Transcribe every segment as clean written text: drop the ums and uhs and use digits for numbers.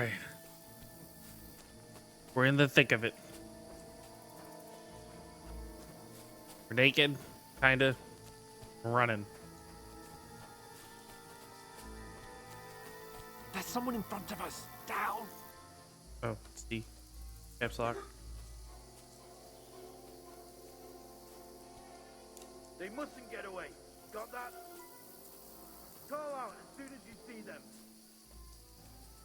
Alright. We're in the thick of it. We're naked, kinda. Running. There's someone in front of us. Down. Oh, see. Caps lock. They mustn't get away. Got that? Call out as soon as you see them.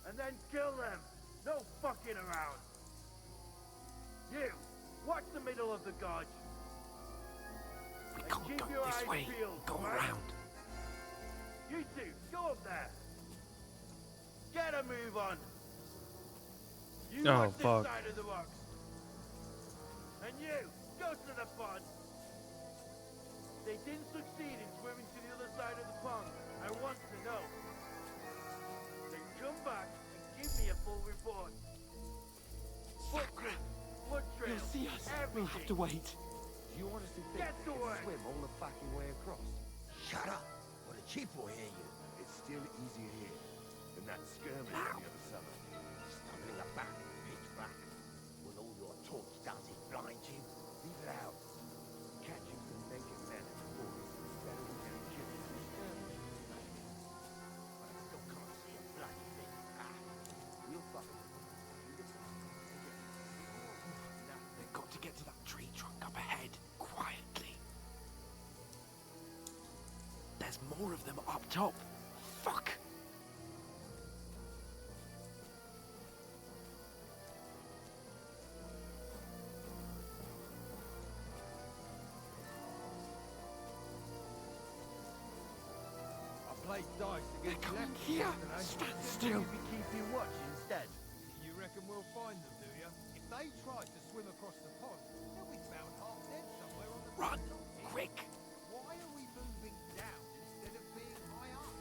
And then kill them. No fucking around. You, watch the middle of the gorge. We And can't keep go your this eyes way. peeled, Go right? around. You two, go up there. Get a move on. You Oh, watch this fuck. side of the rocks. And you, go to the pond. They didn't succeed in swimming to the other side of the pond. I want to know. Then come back and give me a full report. Sakra, Blood trail, you'll see us. everything. We'll have to wait. Do you honestly think Get they to can work. swim all the fucking way across? Shut up, or the chief will hear you. It's still easier here than that skirmish on the other summer. Stumbling about, pitch black. When all your talk does is blind you. Leave it out. Catching some naked men in the forest is better than getting killed in a skirmish. But I still can't see a bloody thing. We'll fucking We've got to get to that tree trunk up ahead, quietly. There's more of them up top. Fuck. I played dice They're against coming lefties here. yesterday. Stand Should still. we be keeping watch instead? You reckon we'll find them, do you? If they try to swim across the pond, they'll be found half dead somewhere on the Run, side of it. quick. Why are we moving down instead of being high up?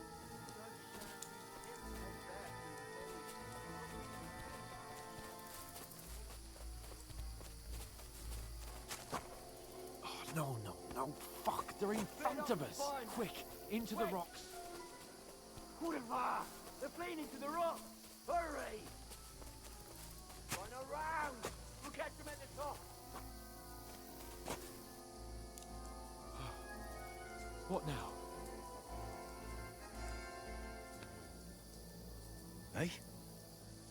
Oh, no. Fuck, they're in front of us. Quick, into the rocks. Hurrah! They're playing into the rock! Hurry! Run around! We'll catch them at the top! What now? Hey?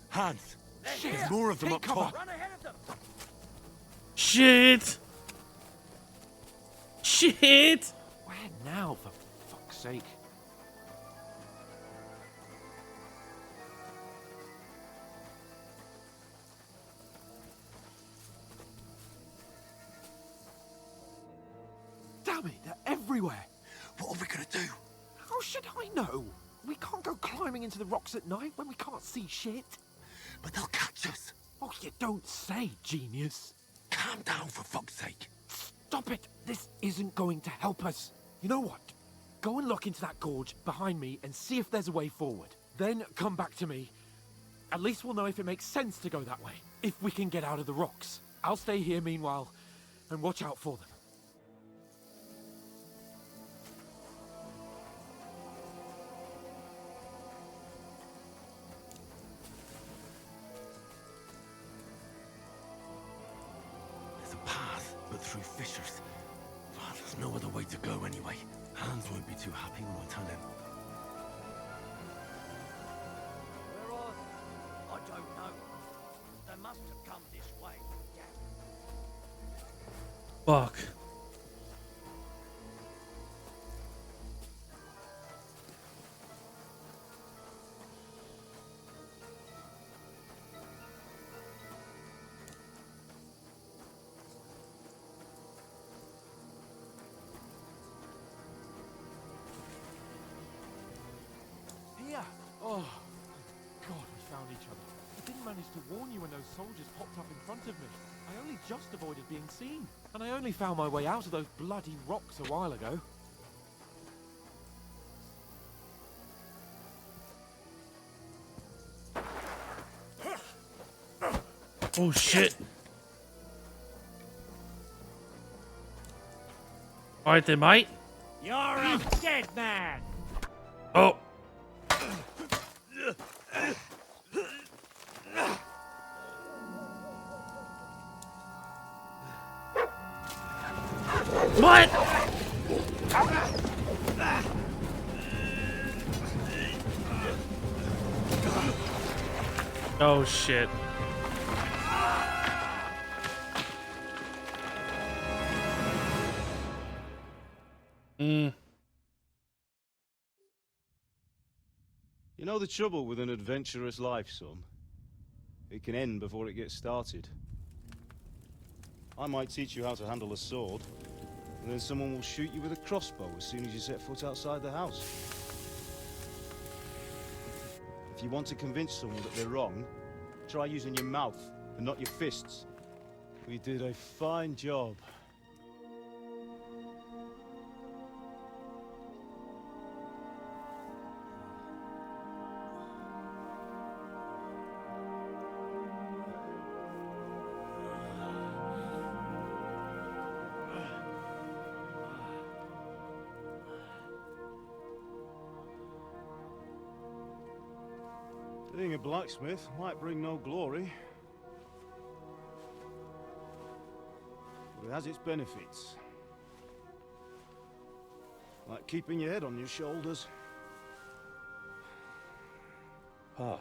Hans! Shit, There's more of them take up cover. top. Run ahead of them! Shit! Shit! Where now, for fuck's sake? Damn it, they're everywhere. What are we gonna do? How should I know? We can't go climbing into the rocks at night when we can't see shit. But they'll catch us. Oh, you don't say, genius. Calm down, for fuck's sake. Stop it. This isn't going to help us. You know what? Go and look into that gorge behind me and see if there's a way forward. Then come back to me. At least we'll know if it makes sense to go that way. If we can get out of the rocks. I'll stay here meanwhile and watch out for them. There's a path, but through fissures. Oh, there's no other way to go anyway. Hans won't be too happy when we tell him. Where are they? I don't know. They must have come this way. Yeah. Fuck. Here! Oh, God, we found each other. I didn't manage to warn you when those soldiers popped up in front of me. I only just avoided being seen. And I only found my way out of those bloody rocks a while ago. Oh shit. Alright then, mate. You're a dead man! Oh. What? Oh shit. You know the trouble with an adventurous life, son? It can end before it gets started. I might teach you how to handle a sword, and then someone will shoot you with a crossbow as soon as you set foot outside the house. If you want to convince someone that they're wrong, try using your mouth and not your fists. We did a fine job. Being a blacksmith might bring no glory, but it has its benefits. Like keeping your head on your shoulders. Pa.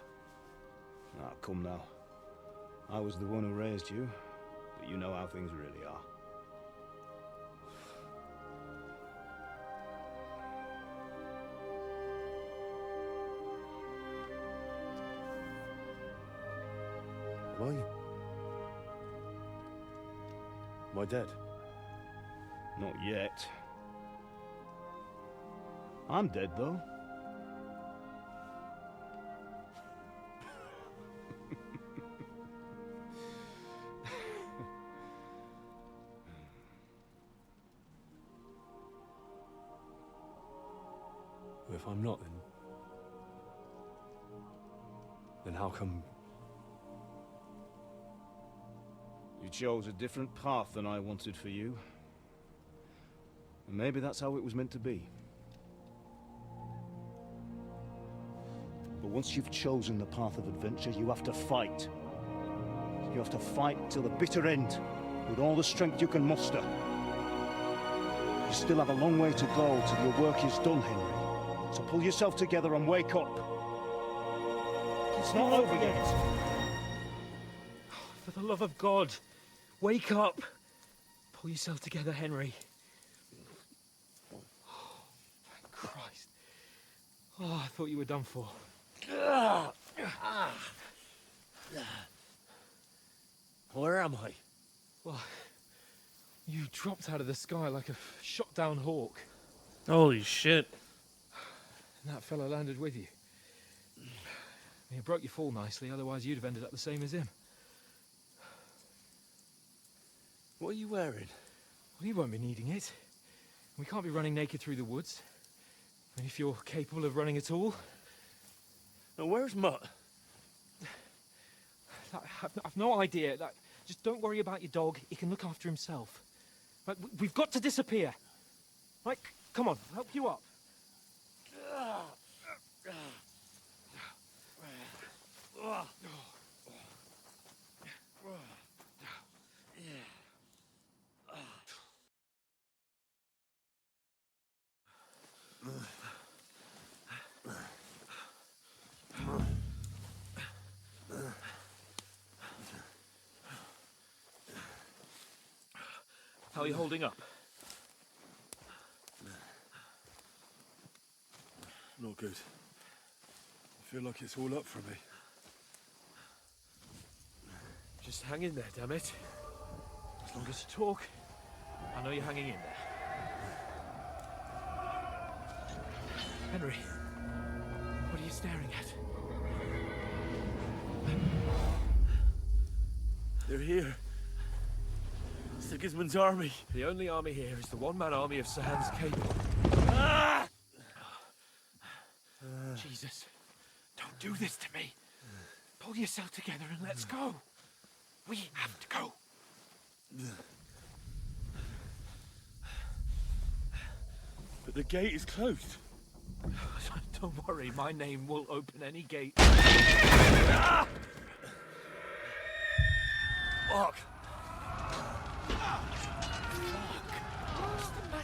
Ah, come now. I was the one who raised you, but you know how things really are. Am I dead? Not yet. I'm dead, though. If I'm not, then how come... You chose a different path than I wanted for you. And maybe that's how it was meant to be. But once you've chosen the path of adventure, you have to fight. You have to fight till the bitter end, with all the strength you can muster. You still have a long way to go till your work is done, Henry. So pull yourself together and wake up. It's not over yet. For the love of God, wake up. Pull yourself together, Henry. Oh, thank Christ. Oh, I thought you were done for. Where am I? Well, you dropped out of the sky like a shot-down hawk. Holy shit. And that fella landed with you. He broke your fall nicely, otherwise you'd have ended up the same as him. What are you wearing? Well, you won't be needing it. We can't be running naked through the woods. I mean, if you're capable of running at all. Now, where's Mutt? I've no idea. Just don't worry about your dog. He can look after himself. Like, we've got to disappear. Right, come on, I'll help you up. How are you holding up? Not good. I feel like it's all up for me. Just hang in there, damn it. As long as you talk, I know you're hanging in there. Henry, what are you staring at? They're here. Sigismund's army. The only army here is the one-man army of Sir Hans Cable. Ah! Jesus, don't do this to me. Pull yourself together and let's go. We have to go. But the gate is closed. Don't worry, my name will open any gate. Fuck.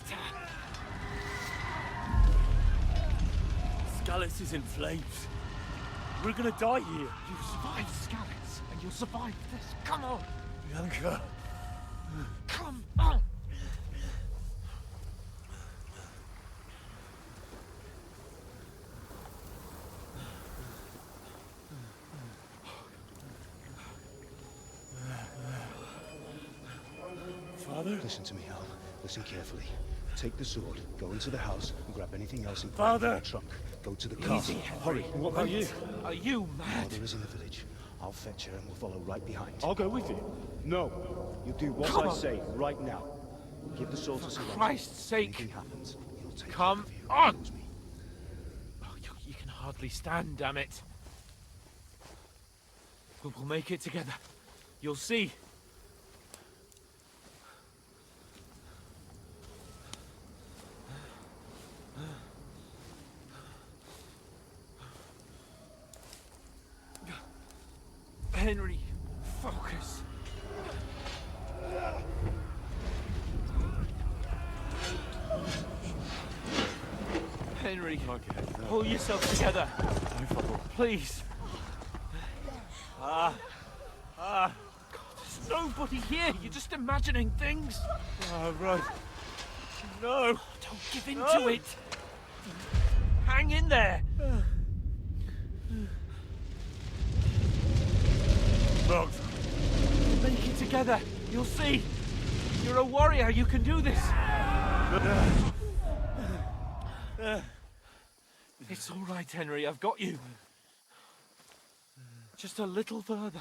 better. Scallis is in flames. We're gonna die here. You survived Scalets, and you'll survive this. Come on! Bianca. Come on! Father? Listen to me, Al. Listen carefully. Take the sword, go into the house, and grab anything else in Father! the trunk. Go to the castle. Henry. Hurry. What about you? Are you mad? Mother is in the village. I'll fetch her and we'll follow right behind. I'll go with you. No. You do what Come I on. say right now. Give the sword to For Sir Christ's sake. Anything happens, he'll take Come care of you. on. Knows me. Oh, you can hardly stand, damn it. We'll make it together. You'll see. Henry, focus. Henry, pull yourself together. Please. God, there's nobody here. You're just imagining things. Right. No. Don't give in to it. Hang in there. Bugs. Make it together. You'll see. You're a warrior. You can do this. It's all right, Henry. I've got you. Just a little further.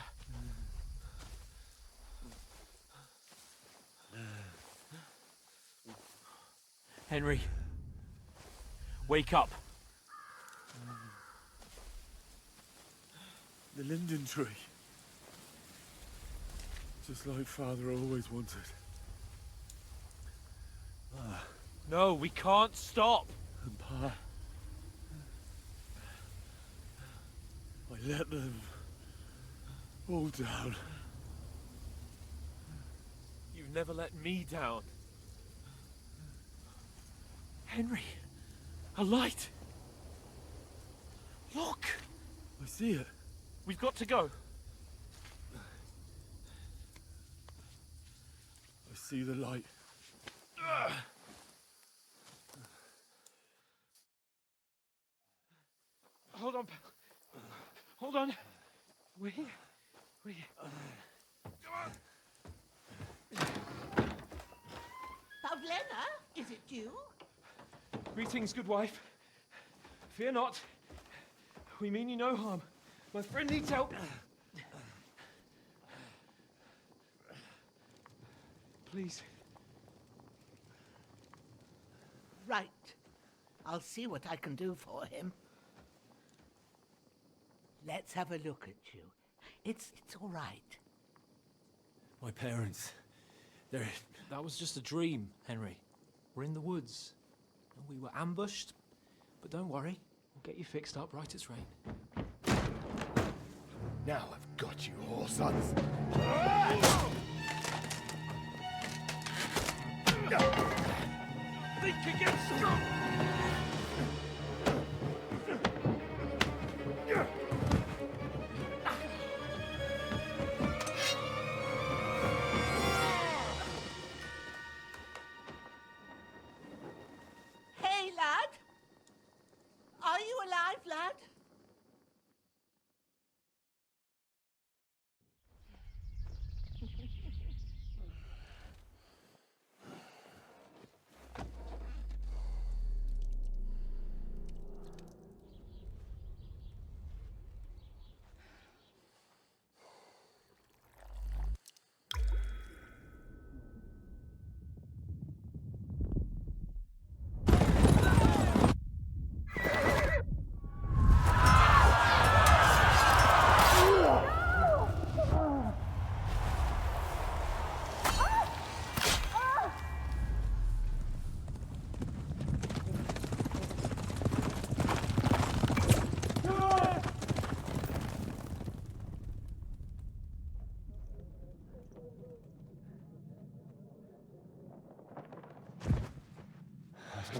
Henry, wake up. The linden tree. Just like Father always wanted. No, we can't stop. And Pa. I let them all down. You've never let me down. Henry, a light. Look, I see it. we've got to go. I see the light. Hold on, pal. Hold on. We're here. We're here. Pavlena, is it you? Greetings, good wife. Fear not. We mean you no harm. My friend needs help. Please. Right. I'll see what I can do for him. Let's have a look at you. It's all right. My parents, they're... That was just a dream, Henry. We're in the woods. And we were ambushed. But don't worry, we'll get you fixed up right as rain. Now I've got you, all sons. Think again, strong. Hey, lad! Are you alive, lad?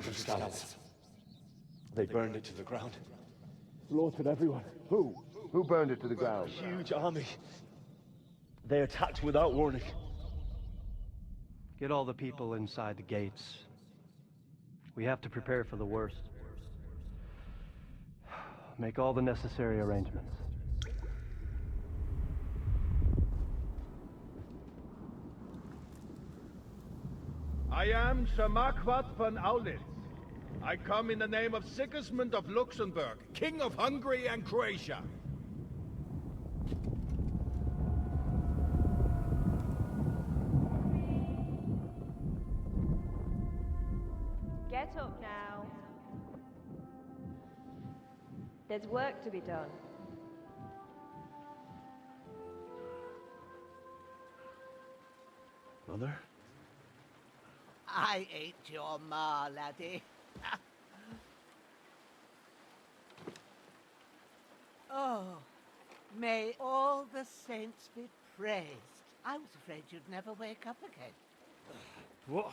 of the scouts. They burned it to the ground. Slaughtered everyone. Who? Who burned it to the ground? Huge army. They attacked without warning. Get all the people inside the gates. We have to prepare for the worst. Make all the necessary arrangements. I am Shmethulhu von Aulitz. I come in the name of Sigismund of Luxembourg, King of Hungary and Croatia. Get up now. There's work to be done. Mother? I ain't your ma, laddie. Oh, may all the saints be praised. I was afraid you'd never wake up again. What?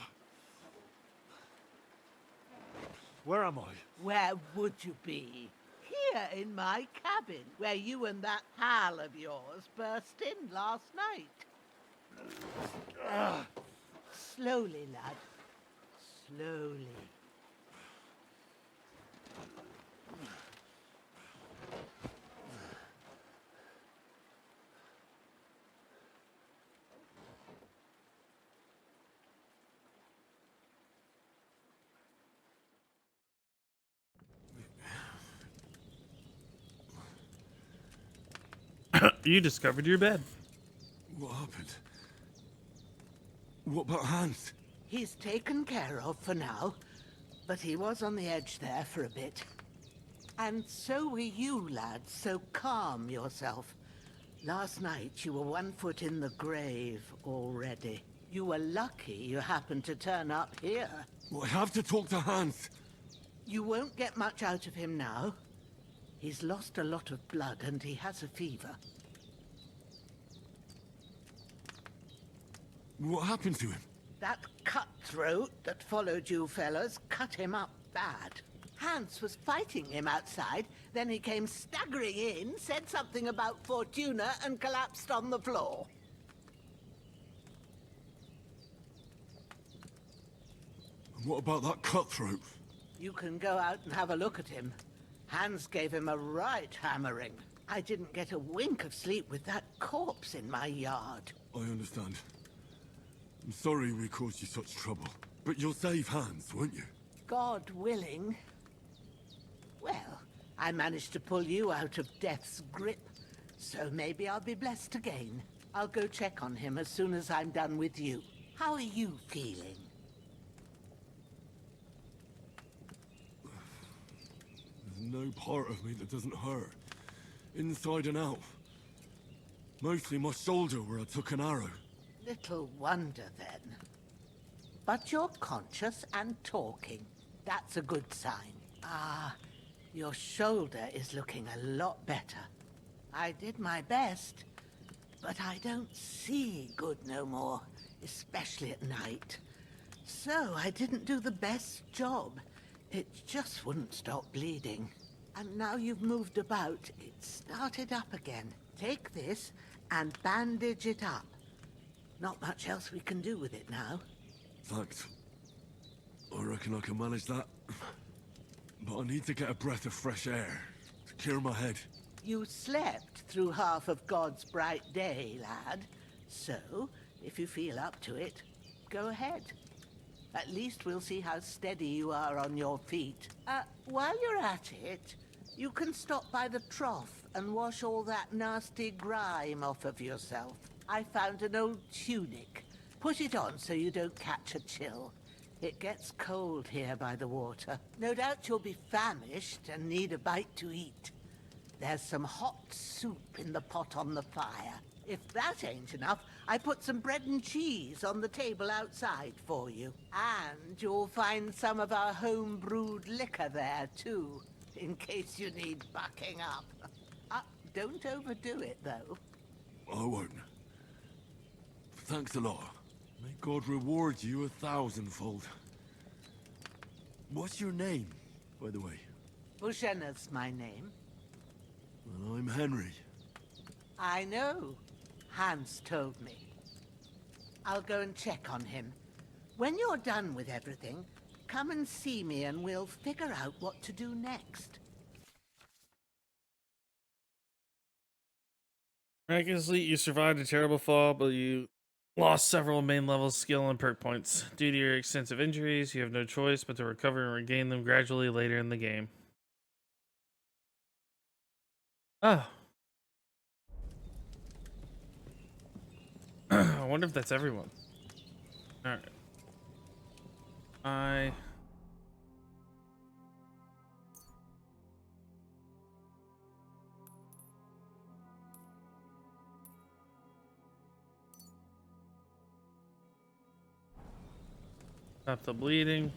Where am I? Where would you be? Here in my cabin, where you and that pal of yours burst in last night. Slowly, lad. Slowly. You discovered your bed. What happened? What about Hans? He's taken care of for now, but he was on the edge there for a bit. And so were you, lad, so calm yourself. Last night you were 1 foot in the grave already. You were lucky you happened to turn up here. Well, I have to talk to Hans. You won't get much out of him now. He's lost a lot of blood and he has a fever. What happened to him? That cutthroat that followed you fellas cut him up bad. Hans was fighting him outside, then he came staggering in, said something about Fortuna and collapsed on the floor. And what about that cutthroat? You can go out and have a look at him. Hans gave him a right hammering. I didn't get a wink of sleep with that corpse in my yard. I understand. I'm sorry we caused you such trouble. But you'll save Hans, won't you? God willing. Well, I managed to pull you out of death's grip, so maybe I'll be blessed again. I'll go check on him as soon as I'm done with you. How are you feeling? There's no part of me that doesn't hurt. Inside and out. Mostly my shoulder where I took an arrow. Little wonder, then. But you're conscious and talking. That's a good sign. Ah, your shoulder is looking a lot better. I did my best, but I don't see good no more, especially at night. So I didn't do the best job. It just wouldn't stop bleeding. And now you've moved about, it started up again. Take this and bandage it up. Not much else we can do with it now. Thanks. I reckon I can manage that. But I need to get a breath of fresh air to clear my head. You slept through half of God's bright day, lad. So, if you feel up to it, go ahead. At least we'll see how steady you are on your feet. While you're at it, you can stop by the trough and wash all that nasty grime off of yourself. I found an old tunic. Put it on so you don't catch a chill. It gets cold here by the water. No doubt you'll be famished and need a bite to eat. There's some hot soup in the pot on the fire. If that ain't enough, I put some bread and cheese on the table outside for you. And you'll find some of our home-brewed liquor there, too, in case you need bucking up. Don't overdo it, though. I won't. Thanks a lot. May God reward you 1,000-fold. What's your name, by the way? Bushenna's my name. Well, I'm Henry. I know. Hans told me. I'll go and check on him. When you're done with everything, come and see me and we'll figure out what to do next. Miraculously, you survived a terrible fall, but you lost several main level skill and perk points. Due to your extensive injuries, you have no choice but to recover and regain them gradually later in the game. Oh. I wonder if that's everyone. Alright. Stop the bleeding.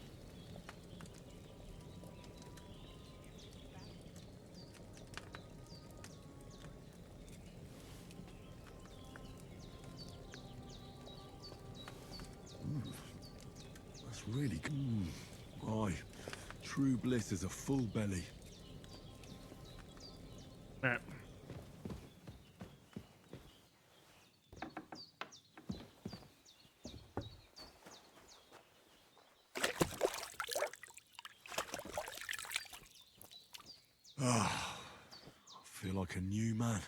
That's really good. Aye. True bliss is a full belly. Alright. Ah, I feel like a new man.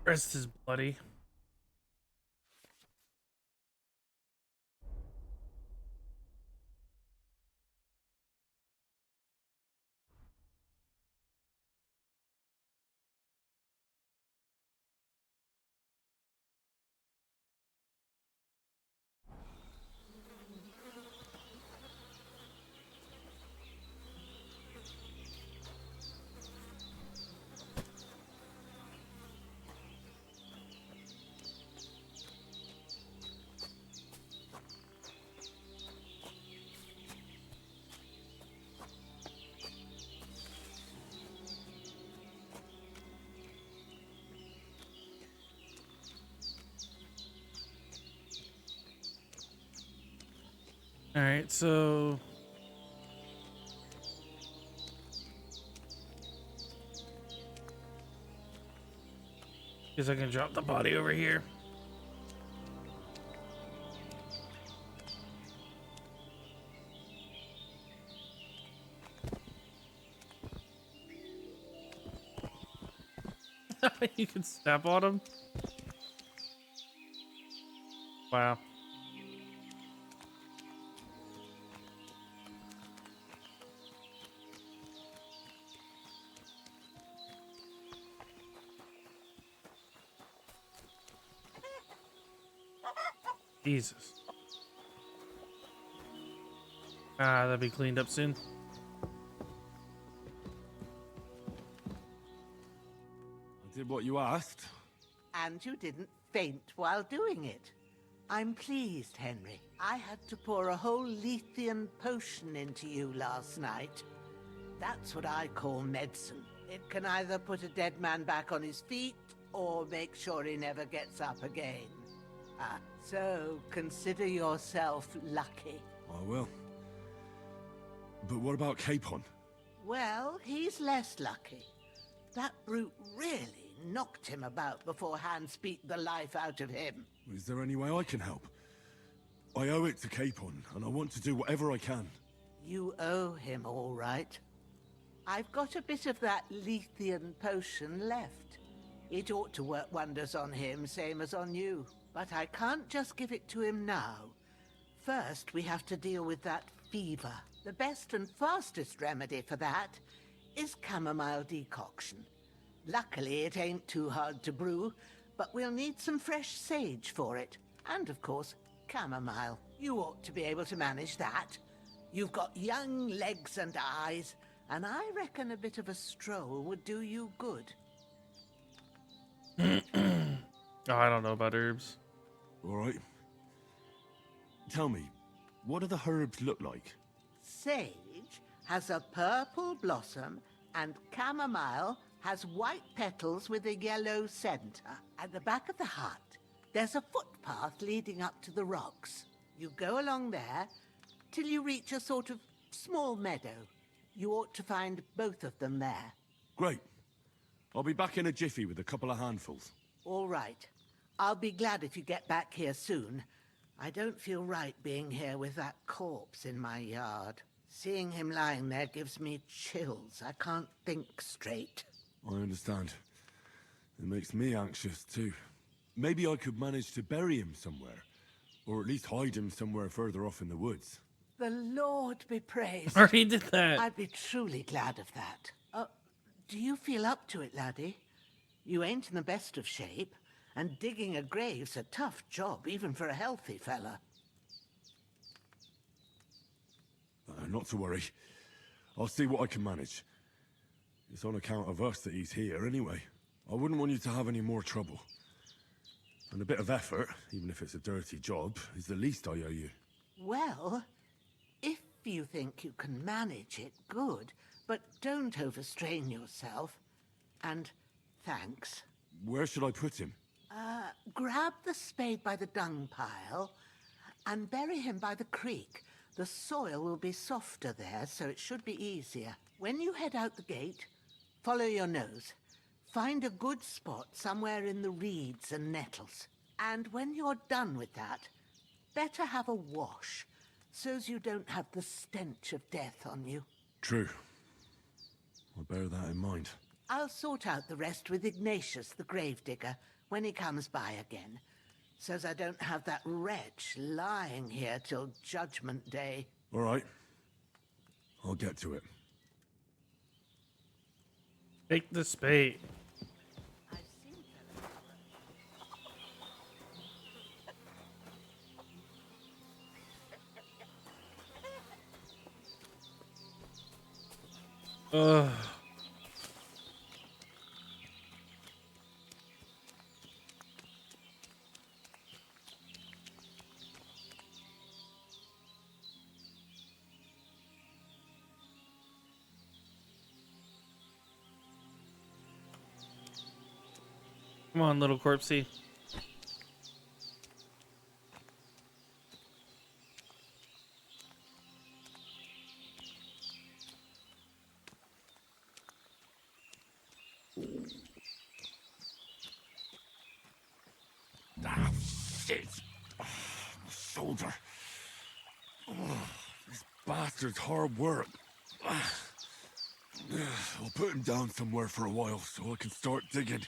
Rest is bloody. Alright, so guess I can drop the body over here. You can step on him. Wow. Jesus. Ah, that'll be cleaned up soon. I did what you asked. And you didn't faint while doing it. I'm pleased, Henry. I had to pour a whole Lethean potion into you last night. That's what I call medicine. It can either put a dead man back on his feet, or make sure he never gets up again. So consider yourself lucky. I will. But what about Capon? Well, he's less lucky. That brute really knocked him about before Hans beat the life out of him. Is there any way I can help? I owe it to Capon, and I want to do whatever I can. You owe him, all right. I've got a bit of that Lethean potion left. It ought to work wonders on him, same as on you. But I can't just give it to him now. First, we have to deal with that fever. The best and fastest remedy for that is chamomile decoction. Luckily, it ain't too hard to brew, but we'll need some fresh sage for it. And, of course, chamomile. You ought to be able to manage that. You've got young legs and eyes, and I reckon a bit of a stroll would do you good. Oh, I don't know about herbs. All right. Tell me, what do the herbs look like? Sage has a purple blossom, and chamomile has white petals with a yellow center. At the back of the hut, there's a footpath leading up to the rocks. You go along there till you reach a sort of small meadow. You ought to find both of them there. Great. I'll be back in a jiffy with a couple of handfuls. All right. I'll be glad if you get back here soon. I don't feel right being here with that corpse in my yard. Seeing him lying there gives me chills. I can't think straight. I understand. It makes me anxious, too. Maybe I could manage to bury him somewhere. Or at least hide him somewhere further off in the woods. The Lord be praised. Already did that. I'd be truly glad of that. Do you feel up to it, laddie? You ain't in the best of shape, and digging a grave's a tough job, even for a healthy fella. Not to worry. I'll see what I can manage. It's on account of us that he's here, anyway. I wouldn't want you to have any more trouble. And a bit of effort, even if it's a dirty job, is the least I owe you. Well, if you think you can manage it, good. But don't overstrain yourself. And thanks. Where should I put him? Grab the spade by the dung pile and bury him by the creek. The soil will be softer there, so it should be easier. When you head out the gate, follow your nose. Find a good spot somewhere in the reeds and nettles. And when you're done with that, better have a wash, so's you don't have the stench of death on you. True. I'll bear that in mind. I'll sort out the rest with Ignatius, the gravedigger, when he comes by again, so's I don't have that wretch lying here till Judgment Day. All right. I'll get to it. Take the spade. Ugh. Come on, little corpsey. Ah, shit. Oh, my shoulder. Oh, this bastard's hard work. I'll put him down somewhere for a while so I can start digging.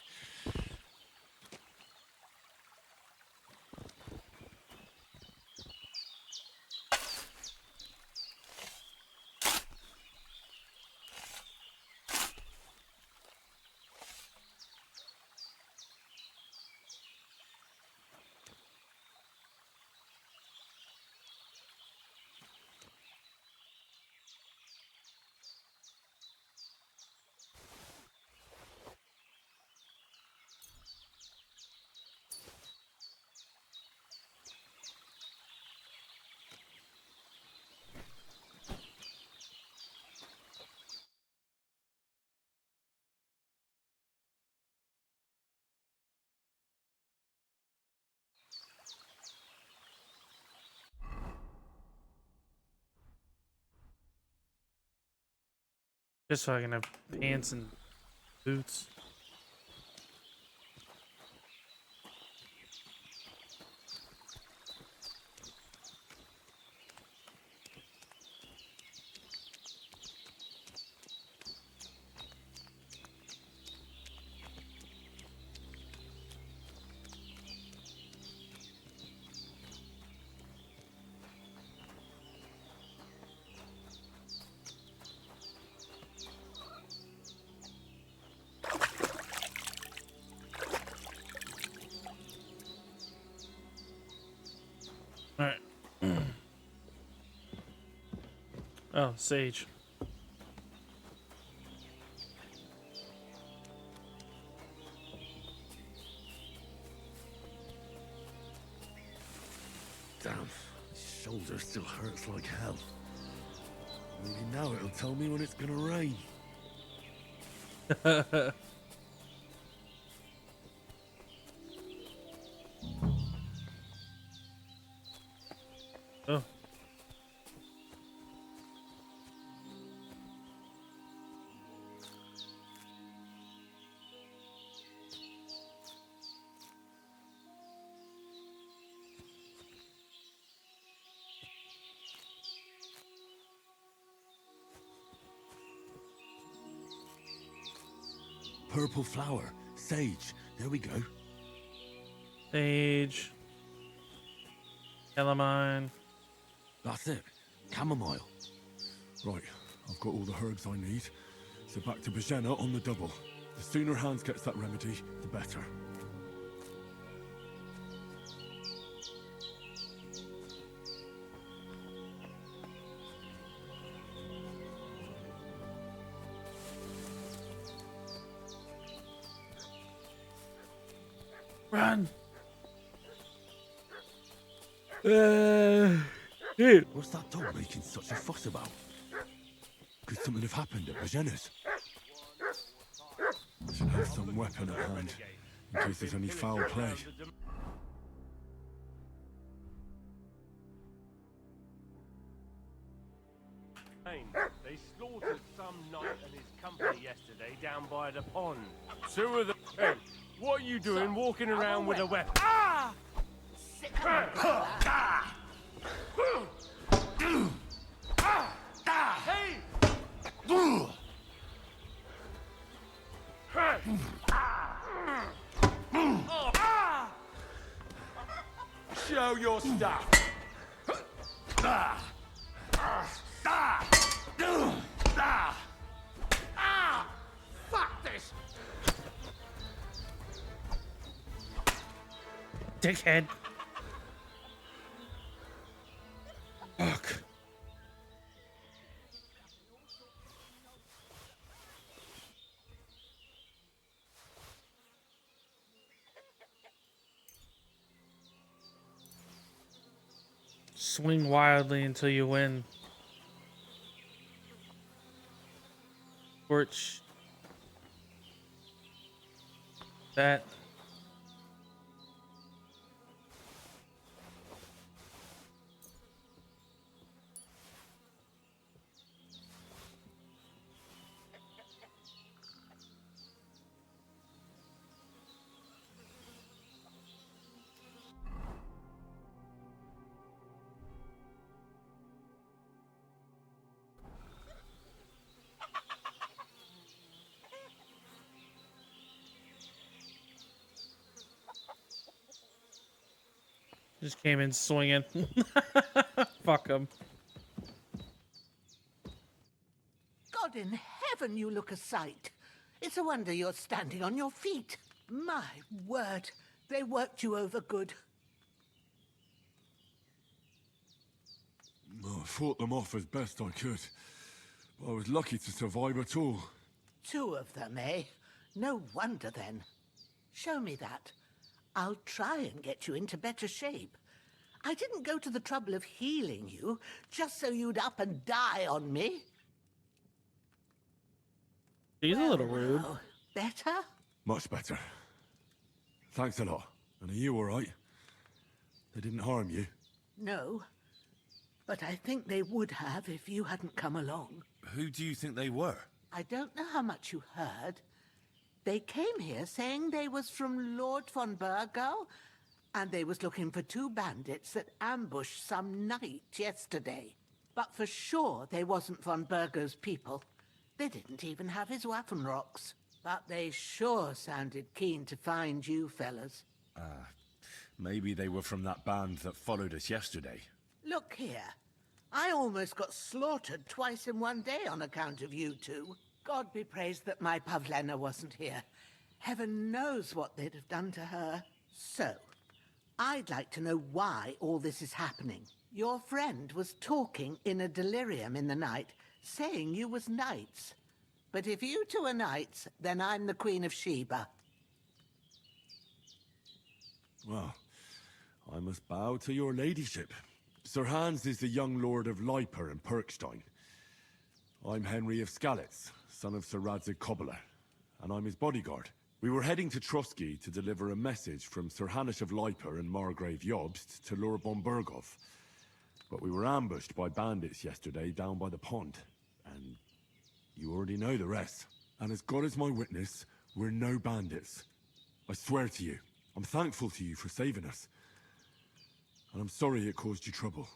Just so I can have pants and boots. Oh, sage. Damn, my shoulder still hurts like hell. Maybe now it'll tell me when it's gonna rain. Oh. Purple flower, sage. There we go. Sage. Calamine. That's it. Chamomile. Right, I've got all the herbs I need. So back to Bajena on the double. The sooner Hans gets that remedy, the better. Run! Dude. What's that dog making such a fuss about? Could something have happened at Bajena's? I should have some weapon at hand, in case there's any foul play. They slaughtered some knight and his company yesterday down by the pond. Two of them. Hey, what are you doing walking around with a weapon? Ah! Hey! Show your stuff. Fuck this! Dickhead. Fuck. Swing wildly until you win. Torch. That. Just came in swinging. Fuck him. God in heaven, you look a sight. It's a wonder you're standing on your feet. My word, they worked you over good. I fought them off as best I could. But I was lucky to survive at all. Two of them, eh? No wonder then. Show me that. I'll try and get you into better shape. I didn't go to the trouble of healing you just so you'd up and die on me. He's a little rude. Now, better? Much better. Thanks a lot. And are you all right? They didn't harm you? No. But I think they would have if you hadn't come along. Who do you think they were? I don't know how much you heard. They came here saying they was from Lord von Burgo, and they was looking for two bandits that ambushed some knight yesterday. But for sure they wasn't von Burgo's people. They didn't even have his Waffenrocks. But they sure sounded keen to find you fellas. Maybe they were from that band that followed us yesterday. Look here. I almost got slaughtered twice in one day on account of you two. God be praised that my Pavlena wasn't here. Heaven knows what they'd have done to her. So, I'd like to know why all this is happening. Your friend was talking in a delirium in the night, saying you was knights. But if you two are knights, then I'm the Queen of Sheba. Well, I must bow to your ladyship. Sir Hans is the young lord of Leiper and Perkstein. I'm Henry of Skalitz, son of Sir Radzig Cobbler, and I'm his bodyguard. We were heading to Trusky to deliver a message from Sir Hanish of Leiper and Margrave Jobst to Lord Bombergov. But we were ambushed by bandits yesterday down by the pond, and you already know the rest. And as God is my witness, we're no bandits. I swear to you, I'm thankful to you for saving us. And I'm sorry it caused you trouble.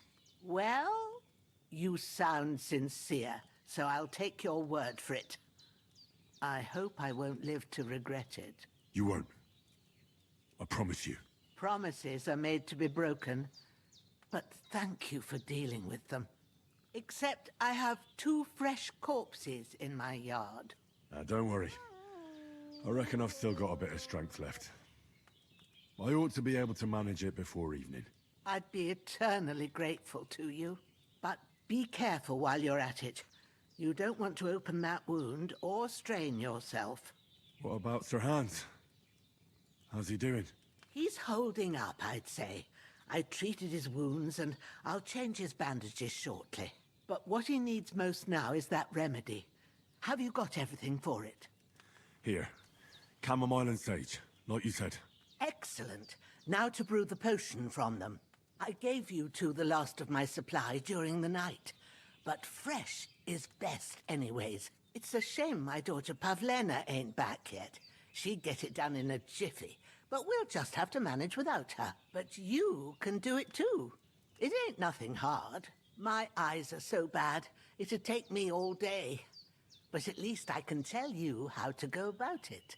Well, you sound sincere, so I'll take your word for it. I hope I won't live to regret it. You won't. I promise you. Promises are made to be broken, but thank you for dealing with them. Except I have 2 fresh corpses in my yard. Now, don't worry. I reckon I've still got a bit of strength left. I ought to be able to manage it before evening. I'd be eternally grateful to you. But be careful while you're at it. You don't want to open that wound or strain yourself. What about Sir Hans? How's he doing? He's holding up, I'd say. I treated his wounds and I'll change his bandages shortly. But what he needs most now is that remedy. Have you got everything for it? Here. Chamomile and sage, like you said. Excellent. Now to brew the potion from them. I gave you 2 the last of my supply during the night. But fresh is best anyways. It's a shame my daughter Pavlena ain't back yet. She'd get it done in a jiffy. But we'll just have to manage without her. But you can do it too. It ain't nothing hard. My eyes are so bad, it'd take me all day. But at least I can tell you how to go about it.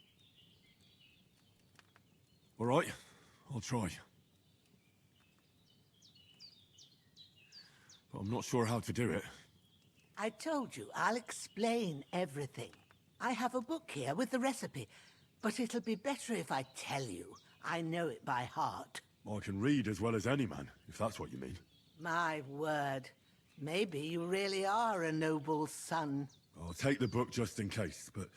All right, I'll try. But I'm not sure how to do it. I told you, I'll explain everything. I have a book here with the recipe, but it'll be better if I tell you. I know it by heart. I can read as well as any man, if that's what you mean. My word. Maybe you really are a noble son. I'll take the book just in case, but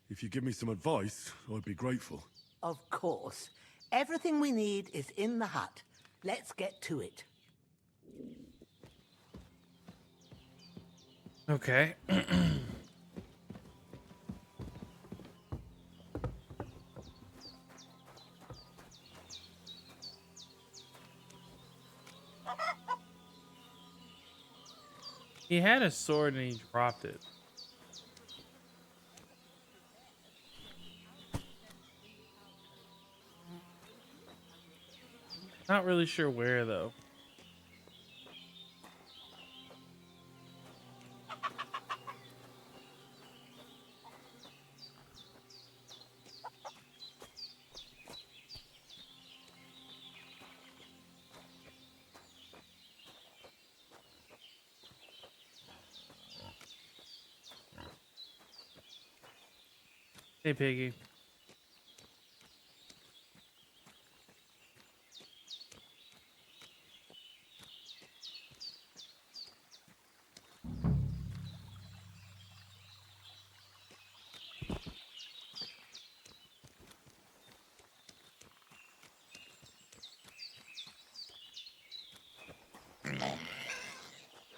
if you give me some advice, I'd be grateful. Of course. Everything we need is in the hut. Let's get to it. Okay. He had a sword and he dropped it. Not really sure where though. Hey, Piggy.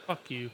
Fuck you.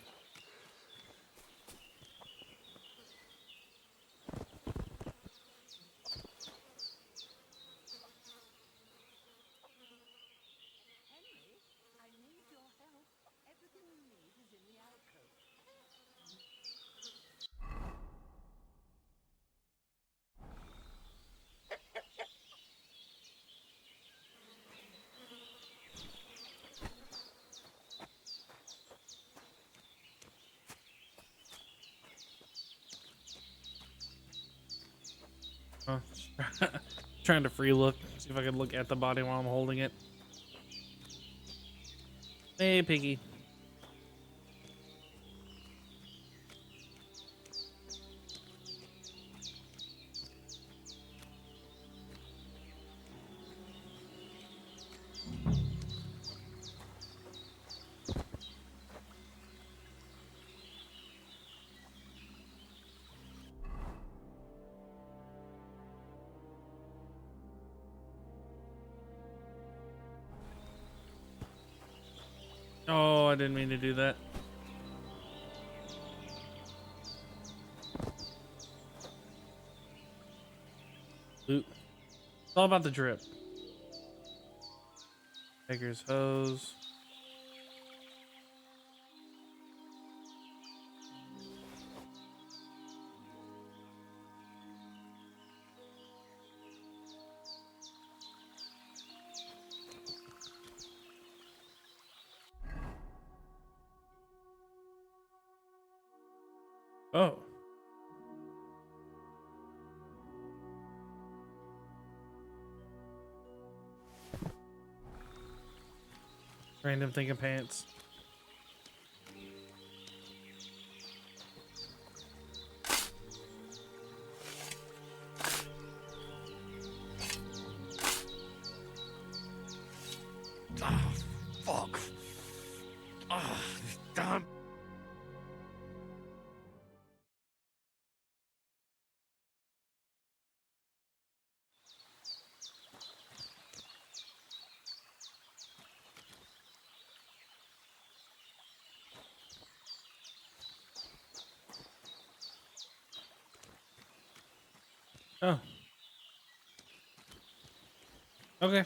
Trying to free look, see if I can look at the body while I'm holding it. Hey, Piggy. Oh, I didn't mean to do that. Loot. It's all about the drip. Beggar's hose. Oh. Random thinking pants. Ah, fuck. Ah, damn. Oh. Okay.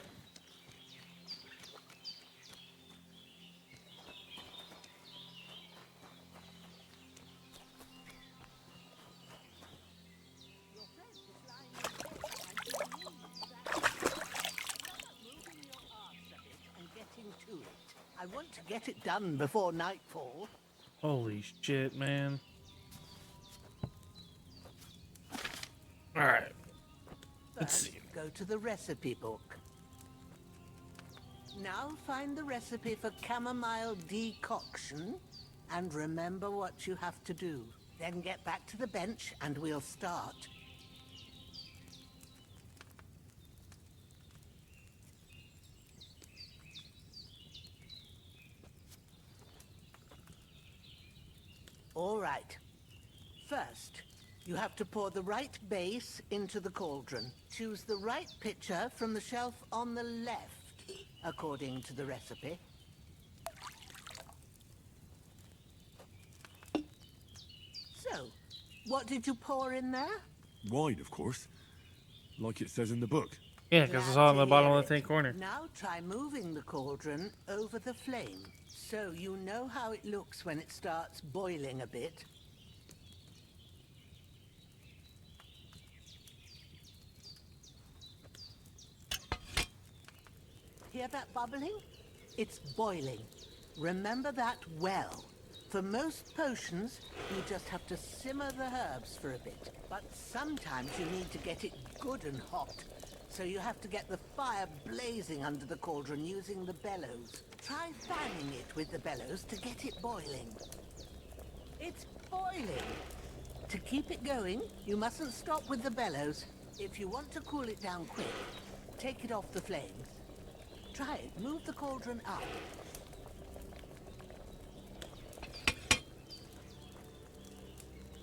I want to get it done before nightfall. Holy shit, man. Alright. Let's First, see. go to the recipe book. Now find the recipe for chamomile decoction and remember what you have to do. Then get back to the bench and we'll start. All right. First, you have to pour the right base into the cauldron. Choose the right pitcher from the shelf on the left, according to the recipe. So, what did you pour in there? Wide, of course. Like it says in the book. Yeah, because it's all in the bottom of the tank corner. Now try moving the cauldron over the flame, so you know how it looks when it starts boiling a bit. Hear that bubbling? It's boiling. Remember that well. For most potions, you just have to simmer the herbs for a bit. But sometimes you need to get it good and hot. So you have to get the fire blazing under the cauldron using the bellows. Try fanning it with the bellows to get it boiling. It's boiling! To keep it going, you mustn't stop with the bellows. If you want to cool it down quick, take it off the flames. Try it. Move the cauldron up.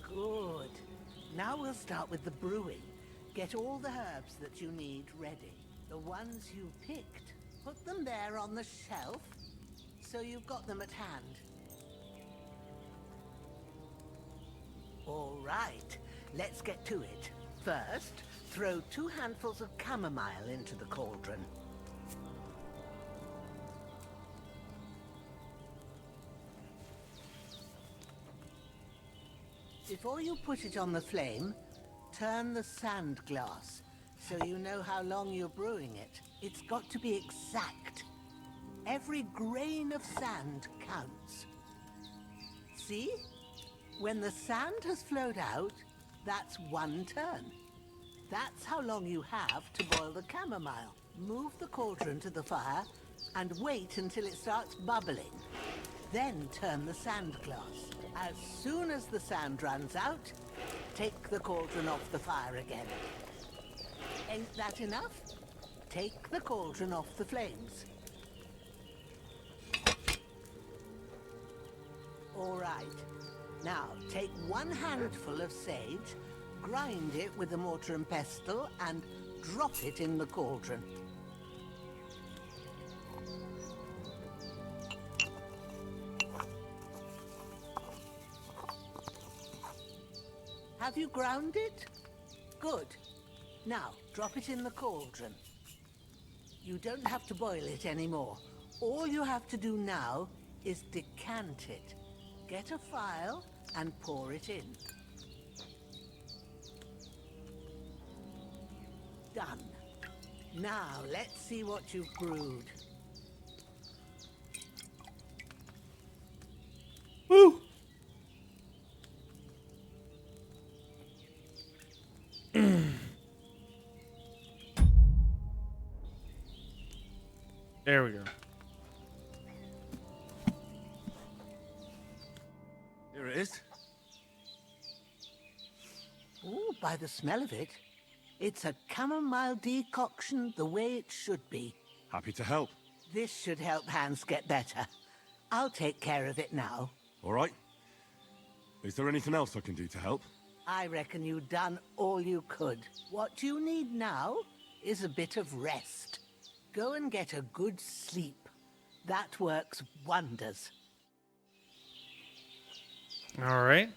Good. Now we'll start with the brewing. Get all the herbs that you need ready. The ones you picked, put them there on the shelf, so you've got them at hand. All right, let's get to it. First, throw 2 handfuls of chamomile into the cauldron. Before you put it on the flame, turn the sand glass, so you know how long you're brewing it. It's got to be exact. Every grain of sand counts. See? When the sand has flowed out, that's 1 turn. That's how long you have to boil the chamomile. Move the cauldron to the fire and wait until it starts bubbling. Then turn the sand glass. As soon as the sand runs out, take the cauldron off the fire again. Ain't that enough? Take the cauldron off the flames. All right. Now, take 1 handful of sage, grind it with a mortar and pestle, and drop it in the cauldron. Have you ground it? Good. Now, drop it in the cauldron. You don't have to boil it anymore. All you have to do now is decant it. Get a phial and pour it in. Done. Now, let's see what you've brewed. Woo! There we go. Here it is. Ooh, by the smell of it, it's a chamomile decoction the way it should be. Happy to help. This should help Hans get better. I'll take care of it now. All right. Is there anything else I can do to help? I reckon you've done all you could. What you need now is a bit of rest. Go and get a good sleep. That works wonders. All right.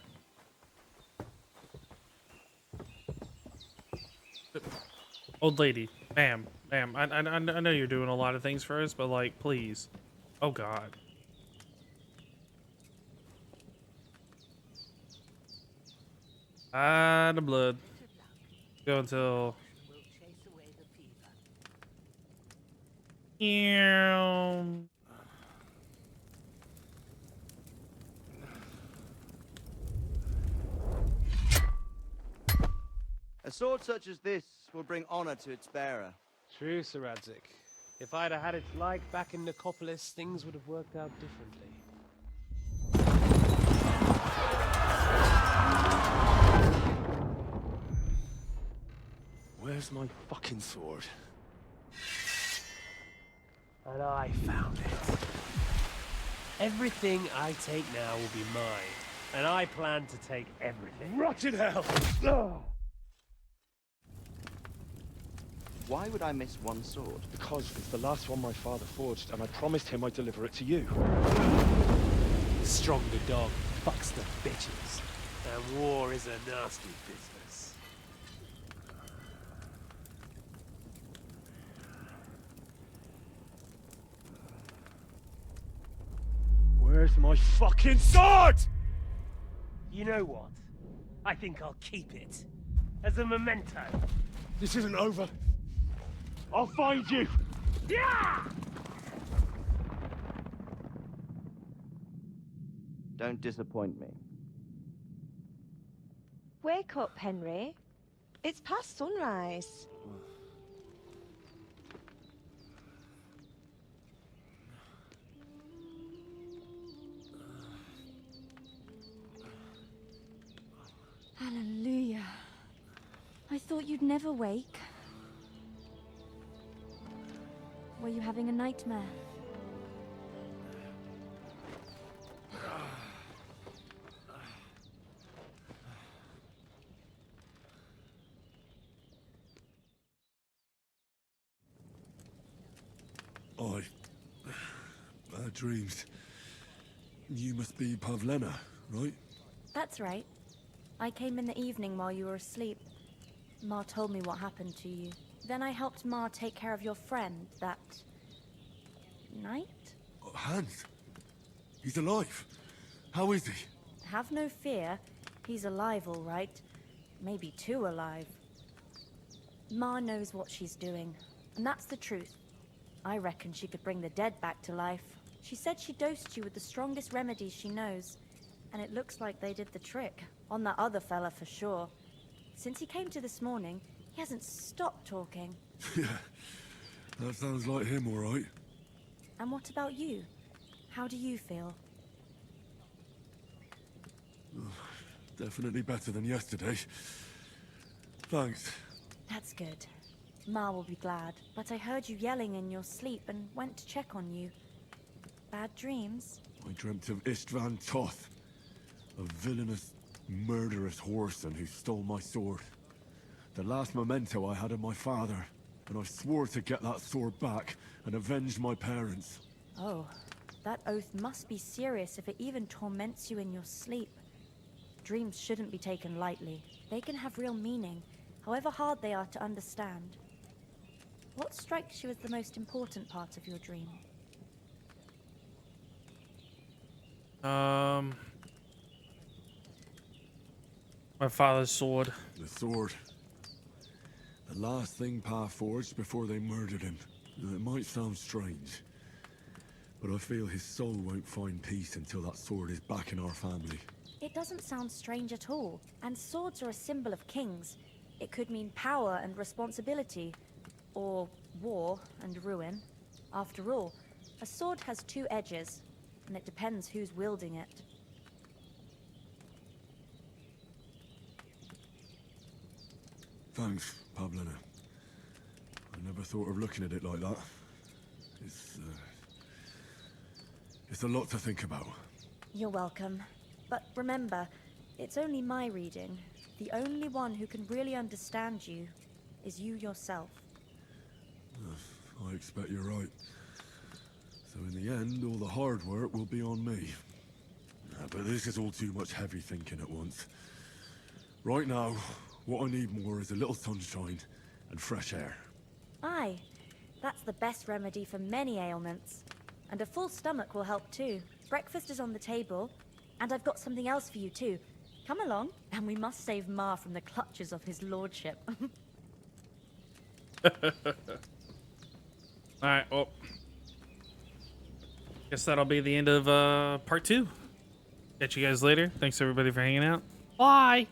Old lady, ma'am, I know you're doing a lot of things for us, but like, please. Oh God. The blood. Go until. A sword such as this will bring honor to its bearer. True, Sir Radzik. If I'd have had its like back in Nicopolis, things would have worked out differently. Where's my fucking sword? And I found it. Everything I take now will be mine, and I plan to take everything. Rot in hell! Why would I miss one sword? Because it's the last one my father forged, and I promised him I'd deliver it to you. Stronger dog fucks the bitches, and war is a nasty business. Where's my fucking sword? You know what? I think I'll keep it. As a memento. This isn't over. I'll find you! Yeah! Don't disappoint me. Wake up, Henry. It's past sunrise. Hallelujah. I thought you'd never wake. Were you having a nightmare? Bad dreams. You must be Pavlena, right? That's right. I came in the evening while you were asleep. Ma told me what happened to you. Then I helped Ma take care of your friend that night? Hans? He's alive. How is he? Have no fear. He's alive, all right. Maybe too alive. Ma knows what she's doing, and that's the truth. I reckon she could bring the dead back to life. She said she dosed you with the strongest remedies she knows, and it looks like they did the trick. On that other fella for sure. Since he came to this morning, he hasn't stopped talking. Yeah, that sounds like him, all right. And what about you? How do you feel? Definitely better than yesterday. Thanks. That's good. Ma will be glad, but I heard you yelling in your sleep and went to check on you. Bad dreams? I dreamt of Istvan Toth, a villainous, murderous whoreson who stole my sword. The last memento I had of my father, and I swore to get that sword back and avenge my parents. Oh, that oath must be serious if it even torments you in your sleep. Dreams shouldn't be taken lightly. They can have real meaning, however hard they are to understand. What strikes you as the most important part of your dream? My father's sword. The sword. The last thing Pa forged before they murdered him. It might sound strange, but I feel his soul won't find peace until that sword is back in our family. It doesn't sound strange at all, and swords are a symbol of kings. It could mean power and responsibility, or war and ruin. After all, a sword has two edges, and it depends who's wielding it. Thanks, Pablina. I never thought of looking at it like that. It's a lot to think about. You're welcome. But remember, it's only my reading. The only one who can really understand you is you yourself. I expect you're right. So in the end, all the hard work will be on me. But this is all too much heavy thinking at once. Right now, what I need more is a little sunshine and fresh air. Aye, that's the best remedy for many ailments. And a full stomach will help too. Breakfast is on the table, and I've got something else for you too. Come along, and we must save Ma from the clutches of his lordship. Alright, well, guess that'll be the end of part 2. Catch you guys later. Thanks everybody for hanging out. Bye!